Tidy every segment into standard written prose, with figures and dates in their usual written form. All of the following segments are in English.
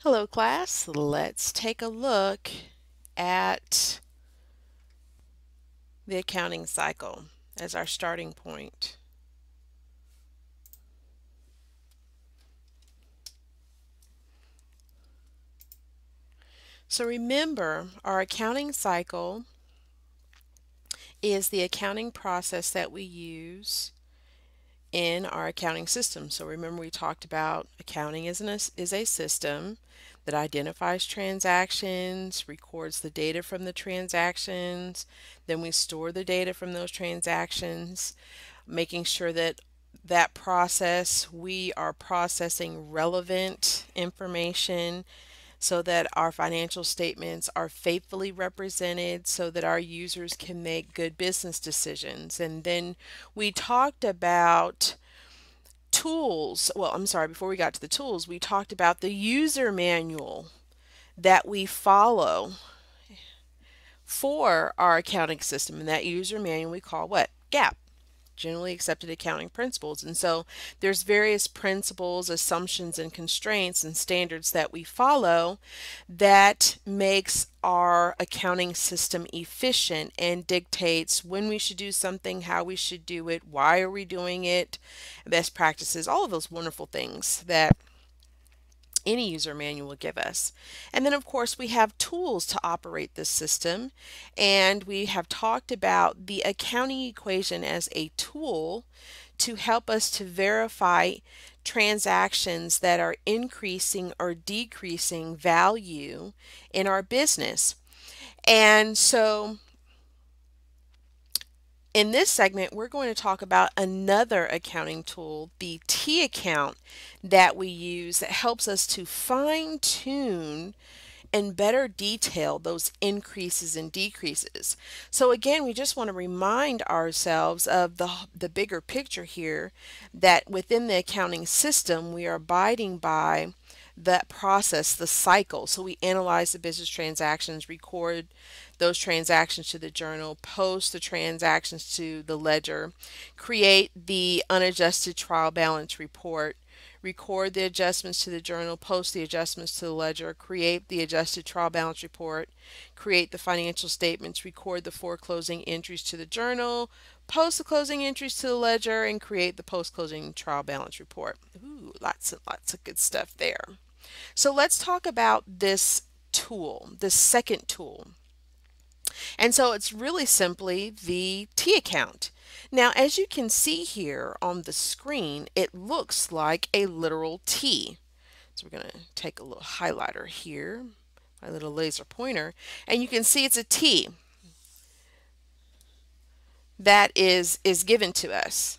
Hello class, let's take a look at the accounting cycle as our starting point. So remember, our accounting cycle is the accounting process that we use in our accounting system. So remember we talked about accounting is a system that identifies transactions, records the data from the transactions, then we store the data from those transactions, making sure that that process we are processing relevant information so that our financial statements are faithfully represented so that our users can make good business decisions. And then we talked about tools. Well, I'm sorry, before we got to the tools, we talked about the user manual that we follow for our accounting system. And that user manual we call what? GAAP. Generally accepted accounting principles. And so there's various principles, assumptions, and constraints and standards that we follow that makes our accounting system efficient and dictates when we should do something, how we should do it, why are we doing it, best practices, all of those wonderful things that any user manual will give us. And then of course we have tools to operate this system, and we have talked about the accounting equation as a tool to help us to verify transactions that are increasing or decreasing value in our business. And so in this segment, we're going to talk about another accounting tool, the T account, that we use that helps us to fine tune and better detail those increases and decreases. So again, we just want to remind ourselves of the bigger picture here, that within the accounting system, we are abiding by that process, the cycle. So we analyze the business transactions, record those transactions to the journal, post the transactions to the ledger, create the unadjusted trial balance report, record the adjustments to the journal, post the adjustments to the ledger, create the adjusted trial balance report, create the financial statements, record the 4 closing entries to the journal, post the closing entries to the ledger, and create the post-closing trial balance report. Ooh, lots and lots of good stuff there. So let's talk about this tool, this second tool. And so it's really simply the T account. Now, as you can see here on the screen, it looks like a literal T. So we're going to take a little highlighter here, my little laser pointer, and you can see it's a T that is given to us.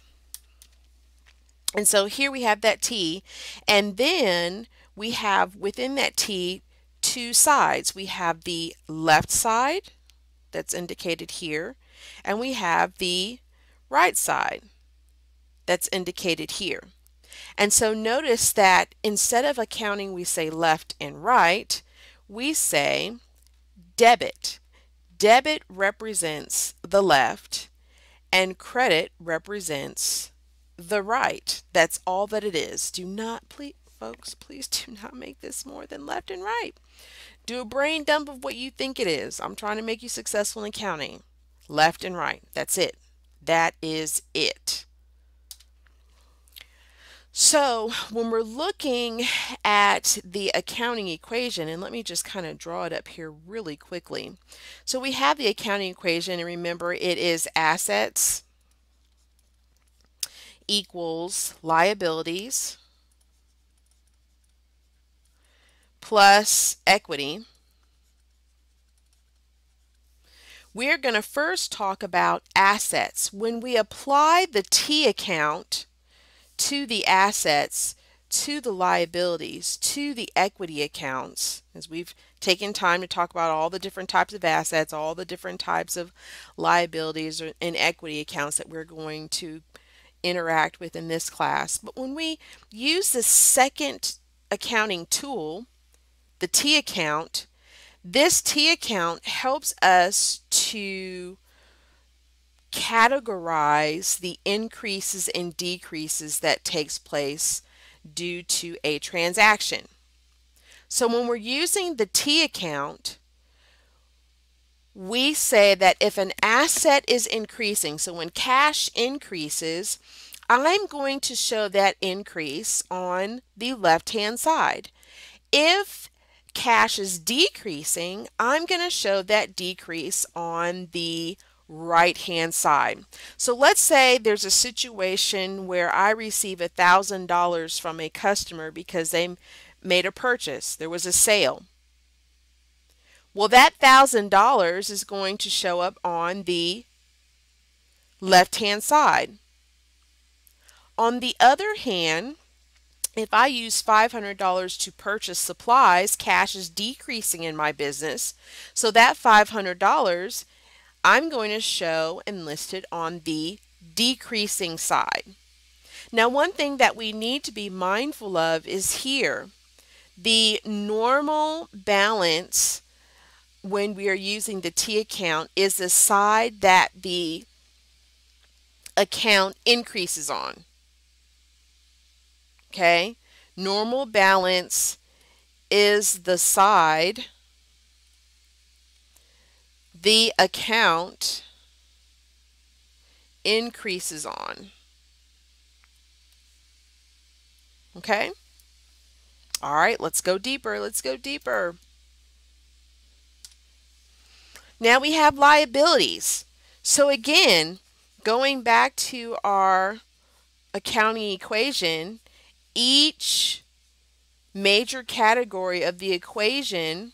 And so here we have that T, and then we have within that T 2 sides. We have the left side that's indicated here, and we have the right side that's indicated here. And so notice that instead of accounting we say left and right, we say debit. Debit represents the left and credit represents the right. That's all that it is. Do not, please, folks, please do not make this more than left and right. Do a brain dump of what you think it is. I'm trying to make you successful in accounting. Left and right. That's it. That is it. So when we're looking at the accounting equation, and let me just kind of draw it up here really quickly. So we have the accounting equation, and remember it is assets equals liabilities plus equity. We're going to first talk about assets. When we apply the T account to the assets, to the liabilities, to the equity accounts, as we've taken time to talk about all the different types of assets, all the different types of liabilities and equity accounts that we're going to interact with in this class. But when we use the second accounting tool, the T account, this T account helps us to categorize the increases and decreases that takes place due to a transaction. So when we're using the T account, we say that if an asset is increasing, so when cash increases, I'm going to show that increase on the left-hand side. If cash is decreasing, I'm going to show that decrease on the right-hand side. So let's say there's a situation where I receive $1,000 from a customer because they made a purchase. There was a sale. Well, that $1,000 is going to show up on the left-hand side. On the other hand, if I use $500 to purchase supplies, cash is decreasing in my business. So that $500, I'm going to show and list it on the decreasing side. Now, one thing that we need to be mindful of is here, the normal balance when we are using the T account is the side that the account increases on. Okay? Normal balance is the side the account increases on. Okay? All right, let's go deeper. Let's go deeper. Now we have liabilities. So again, going back to our accounting equation, each major category of the equation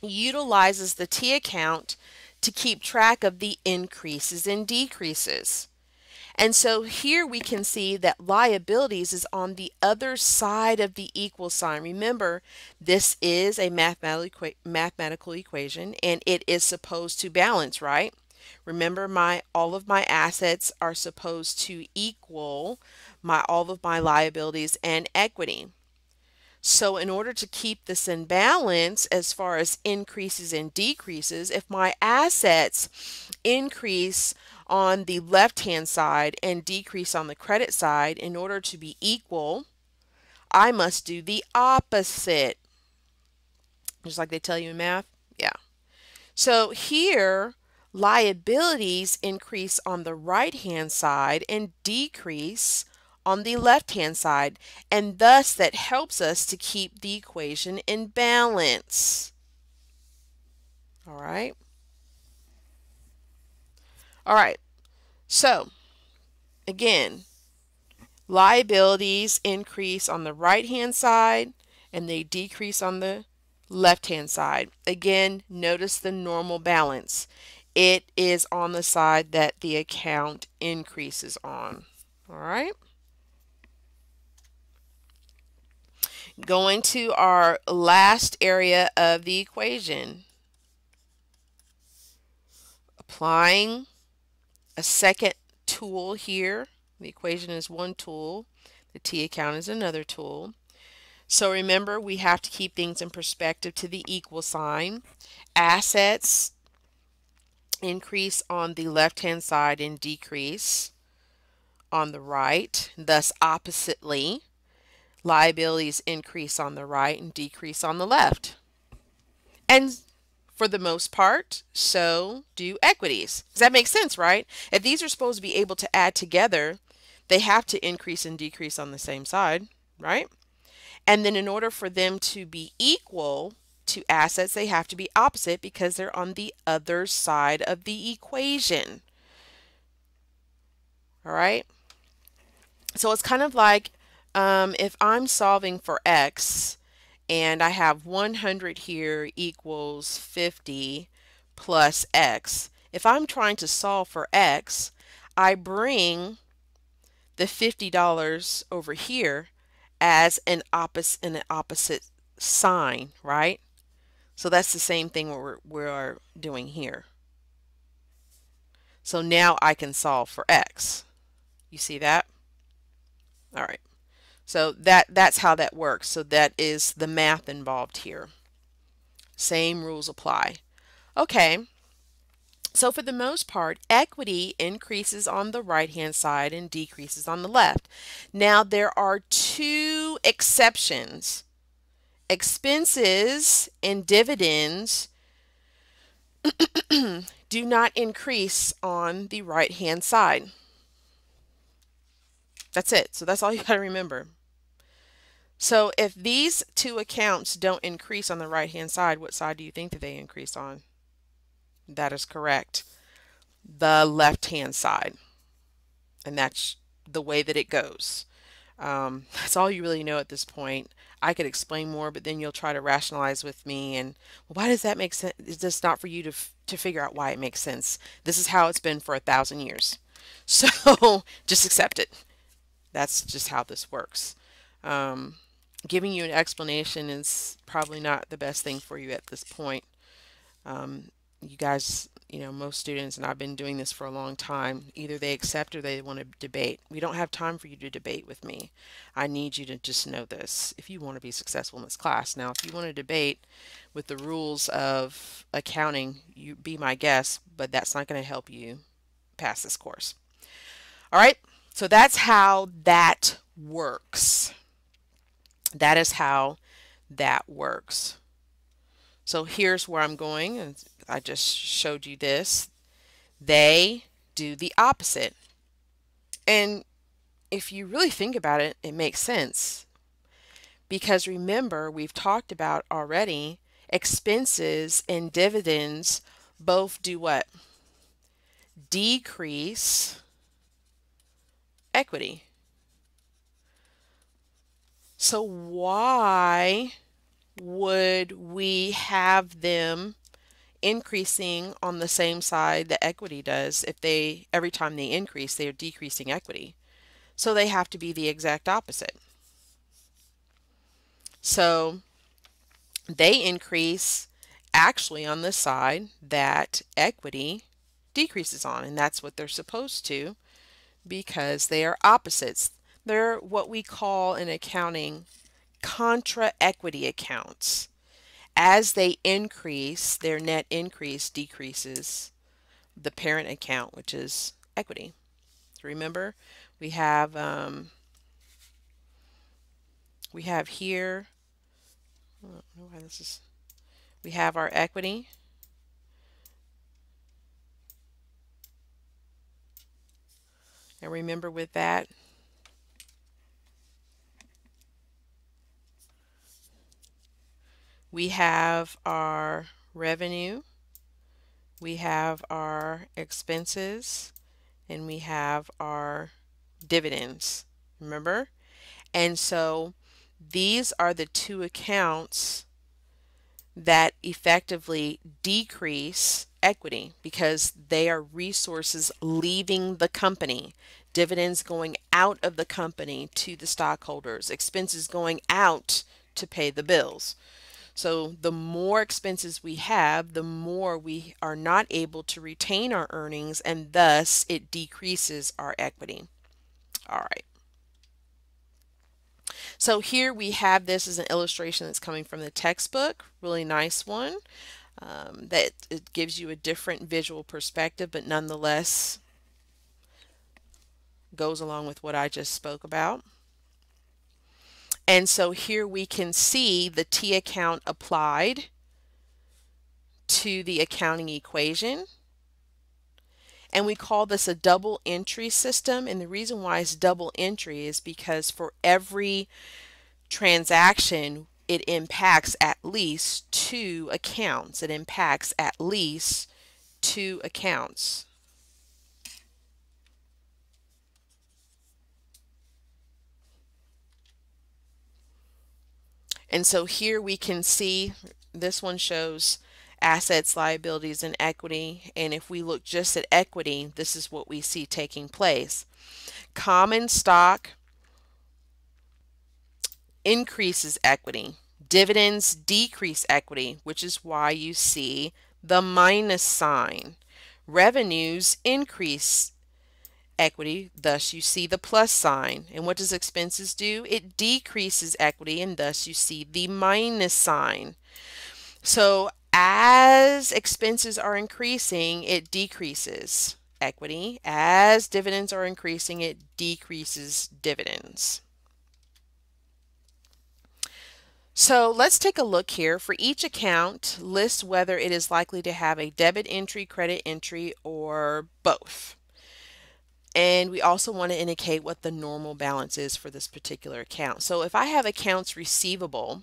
utilizes the T account to keep track of the increases and decreases. And so here we can see that liabilities is on the other side of the equal sign. Remember, this is a mathematical equation and it is supposed to balance, right? Remember, all of my assets are supposed to equal all of my liabilities and equity. So in order to keep this in balance as far as increases and decreases, if my assets increase on the left-hand side and decrease on the credit side, in order to be equal, I must do the opposite. Just like they tell you in math? Yeah. So here, liabilities increase on the right-hand side and decrease on the left-hand side, and thus that helps us to keep the equation in balance. All right. All right. So again, liabilities increase on the right-hand side and they decrease on the left-hand side. Again, notice the normal balance. It is on the side that the account increases on. All right. Going to our last area of the equation. Applying a second tool here. The equation is one tool. The T account is another tool. So remember, we have to keep things in perspective to the equal sign. Assets increase on the left-hand side and decrease on the right. Thus, oppositely, liabilities increase on the right and decrease on the left. And for the most part, so do equities. Does that make sense, right? If these are supposed to be able to add together, they have to increase and decrease on the same side, right? And then in order for them to be equal to assets, they have to be opposite because they're on the other side of the equation. All right? So it's kind of like if I'm solving for x and I have 100 here equals 50 plus x. If I'm trying to solve for x, I bring the $50 over here as an opposite sign, right? So that's the same thing we're doing here. So now I can solve for x. You see that? All right. So that's how that works. So that is the math involved here. Same rules apply. Okay. So for the most part, equity increases on the right-hand side and decreases on the left. Now there are two exceptions expenses and dividends do not increase on the right-hand side. That's it. So that's all you got to remember. So if these two accounts don't increase on the right-hand side, what side do you think that they increase on? That is correct. The left-hand side. And that's the way that it goes. That's all you really know at this point. I could explain more, but then you'll try to rationalize with me and, well, why does that make sense? It's just not for you to figure out why it makes sense. This is how it's been for 1,000 years. So just accept it. That's just how this works. Giving you an explanation is probably not the best thing for you at this point. You guys, most students, and I've been doing this for a long time, either they accept or they want to debate. We don't have time for you to debate with me. I need you to just know this if you want to be successful in this class. Now, if you want to debate with the rules of accounting, you be my guest, but that's not going to help you pass this course. All right, so that's how that works. That is how that works. So here's where I'm going, and I just showed you this. They do the opposite. And if you really think about it, it makes sense. Because remember, we've talked about already, expenses and dividends both do what? Decrease equity. So why would we have them increasing on the same side that equity does if every time they increase, they are decreasing equity? So they have to be the exact opposite. So they increase actually on the side that equity decreases on, and that's what they're supposed to because they are opposites. They're what we call in accounting contra equity accounts. As they increase, their net increase decreases the parent account, which is equity. So remember, we have here, I don't know why this is, we have our equity. And remember with that, we have our revenue, we have our expenses, and we have our dividends. Remember? And so these are the two accounts that effectively decrease equity because they are resources leaving the company. Dividends going out of the company to the stockholders, expenses going out to pay the bills. So the more expenses we have, the more we are not able to retain our earnings, and thus it decreases our equity. All right. So here we have this as an illustration that's coming from the textbook, really nice one, that it gives you a different visual perspective, but nonetheless goes along with what I just spoke about. And so here we can see the T account applied to the accounting equation. And we call this a double entry system. And the reason why it's double entry is because for every transaction, it impacts at least two accounts. It impacts at least two accounts. And so here we can see this one shows assets, liabilities, and equity. And if we look just at equity, this is what we see taking place. Common stock increases equity. Dividends decrease equity, which is why you see the minus sign. Revenues increase equity, thus you see the plus sign. And what does expenses do? It decreases equity, and thus you see the minus sign. So as expenses are increasing, it decreases equity. As dividends are increasing, it decreases dividends. So let's take a look here. For each account, list whether it is likely to have a debit entry, credit entry, or both. And we also want to indicate what the normal balance is for this particular account. So if I have accounts receivable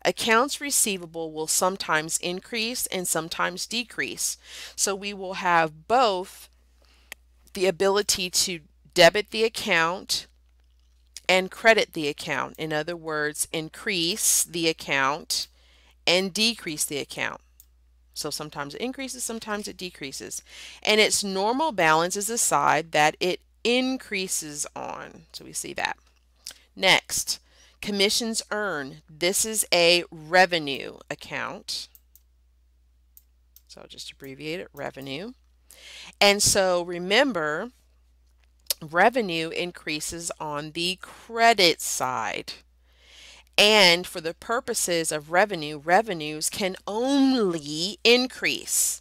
will sometimes increase and sometimes decrease. So we will have both the ability to debit the account and credit the account. In other words, increase the account and decrease the account. So sometimes it increases, sometimes it decreases. And its normal balance is the side that it increases on. So we see that. Next, commissions earned. This is a revenue account. So I'll just abbreviate it, revenue. And so remember, revenue increases on the credit side. And for the purposes of revenue, revenues can only increase.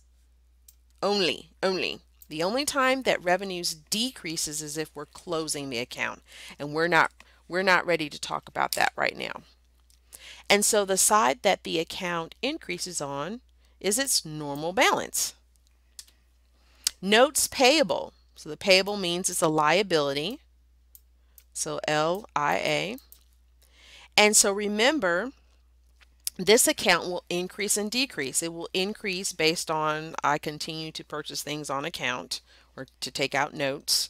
Only. The only time that revenues decreases is if we're closing the account. And we're not ready to talk about that right now. And so the side that the account increases on is its normal balance. Notes payable. So the payable means it's a liability. So LIA. And so remember, this account will increase and decrease. It will increase based on I continue to purchase things on account or to take out notes.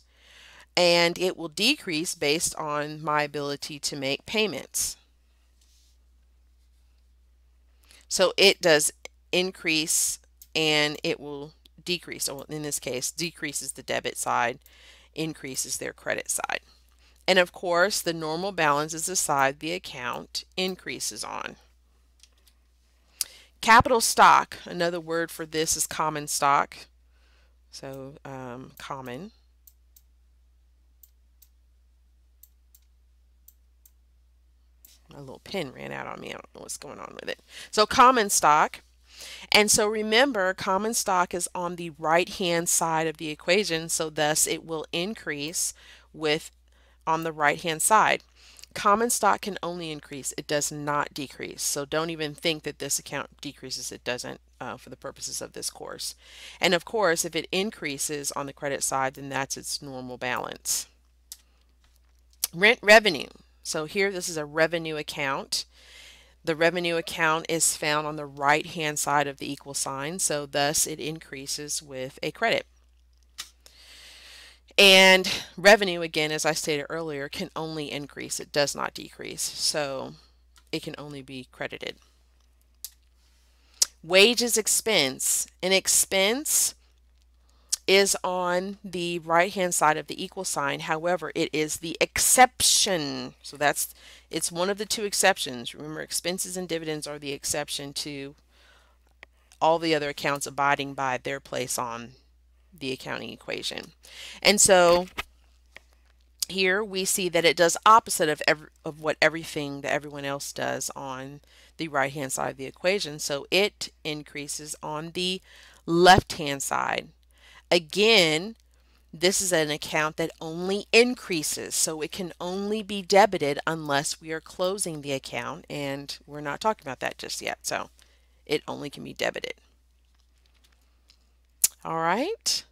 And it will decrease based on my ability to make payments. So it does increase and it will decrease. So in this case, decreases the debit side, increases their credit side. And of course, the normal balance is the side the account increases on. Capital stock, another word for this is common stock. So common. My little pen ran out on me. I don't know what's going on with it. So common stock. And so remember, common stock is on the right-hand side of the equation, so thus it will increase with on the right-hand side. Common stock can only increase. It does not decrease. So don't even think that this account decreases. It doesn't for the purposes of this course. And of course, if it increases on the credit side, then that's its normal balance. Rent revenue. So here, this is a revenue account. The revenue account is found on the right-hand side of the equal sign, so thus it increases with a credit. And revenue, again, as I stated earlier, can only increase. It does not decrease, so it can only be credited. Wages expense. An expense is on the right-hand side of the equal sign. However, it is the exception. So it's one of the two exceptions. Remember, expenses and dividends are the exception to all the other accounts abiding by their place on the accounting equation. And so here we see that it does opposite of what everything that everyone else does on the right-hand side of the equation. So it increases on the left-hand side. Again, this is an account that only increases, so it can only be debited unless we are closing the account, and we're not talking about that just yet, so it only can be debited. All right.